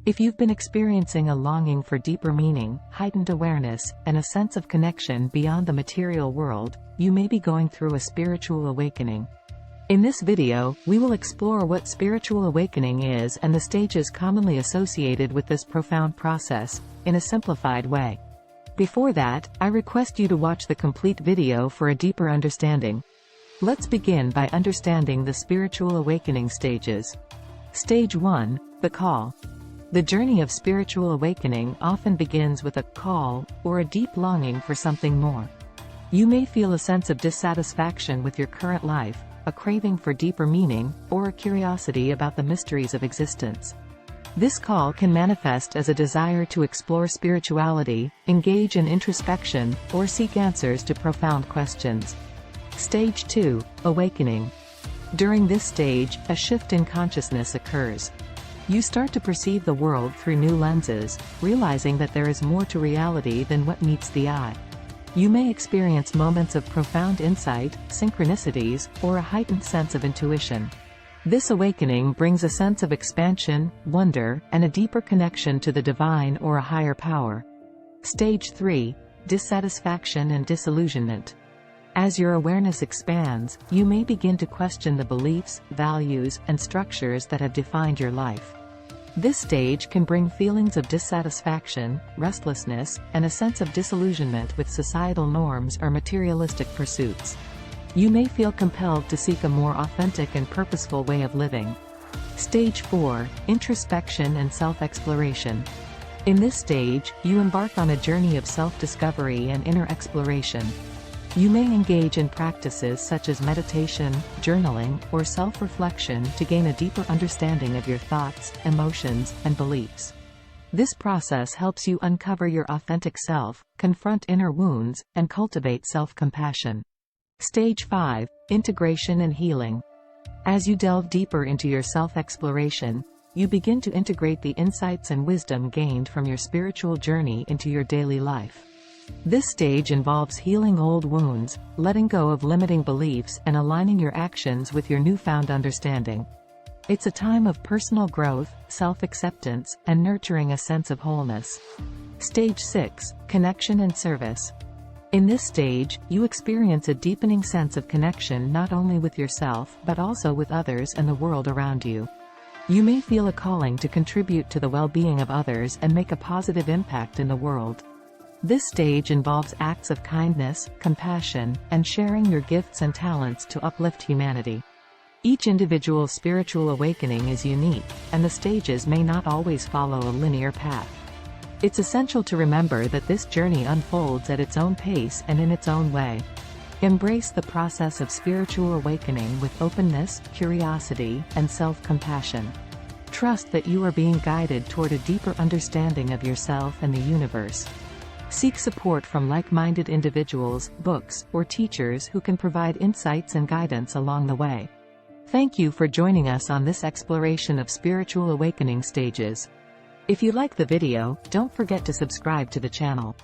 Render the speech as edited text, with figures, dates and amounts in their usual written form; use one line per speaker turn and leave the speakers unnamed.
If you've been experiencing a longing for deeper meaning, heightened awareness, and a sense of connection beyond the material world, you may be going through a spiritual awakening. In this video, we will explore what spiritual awakening is and the stages commonly associated with this profound process, in a simplified way. Before that, I request you to watch the complete video for a deeper understanding. Let's begin by understanding the spiritual awakening stages. Stage 1, the call. The journey of spiritual awakening often begins with a call, or a deep longing for something more. You may feel a sense of dissatisfaction with your current life, a craving for deeper meaning, or a curiosity about the mysteries of existence. This call can manifest as a desire to explore spirituality, engage in introspection, or seek answers to profound questions. Stage 2, awakening. During this stage, a shift in consciousness occurs. You start to perceive the world through new lenses, realizing that there is more to reality than what meets the eye. You may experience moments of profound insight, synchronicities, or a heightened sense of intuition. This awakening brings a sense of expansion, wonder, and a deeper connection to the divine or a higher power. Stage 3, dissatisfaction and disillusionment. As your awareness expands, you may begin to question the beliefs, values, and structures that have defined your life. This stage can bring feelings of dissatisfaction, restlessness, and a sense of disillusionment with societal norms or materialistic pursuits. You may feel compelled to seek a more authentic and purposeful way of living. Stage 4, introspection and self-exploration. In this stage, you embark on a journey of self-discovery and inner exploration. You may engage in practices such as meditation, journaling, or self-reflection to gain a deeper understanding of your thoughts, emotions, and beliefs. This process helps you uncover your authentic self, confront inner wounds, and cultivate self-compassion. Stage 5, integration and healing. As you delve deeper into your self-exploration, you begin to integrate the insights and wisdom gained from your spiritual journey into your daily life. This stage involves healing old wounds, letting go of limiting beliefs, and aligning your actions with your newfound understanding. It's a time of personal growth, self-acceptance, and nurturing a sense of wholeness. Stage 6, connection and service. In this stage, you experience a deepening sense of connection not only with yourself but also with others and the world around you. You may feel a calling to contribute to the well-being of others and make a positive impact in the world. This stage involves acts of kindness, compassion, and sharing your gifts and talents to uplift humanity. Each individual's spiritual awakening is unique, and the stages may not always follow a linear path. It's essential to remember that this journey unfolds at its own pace and in its own way. Embrace the process of spiritual awakening with openness, curiosity, and self-compassion. Trust that you are being guided toward a deeper understanding of yourself and the universe. Seek support from like-minded individuals, books, or teachers who can provide insights and guidance along the way. Thank you for joining us on this exploration of spiritual awakening stages. If you like the video, don't forget to subscribe to the channel.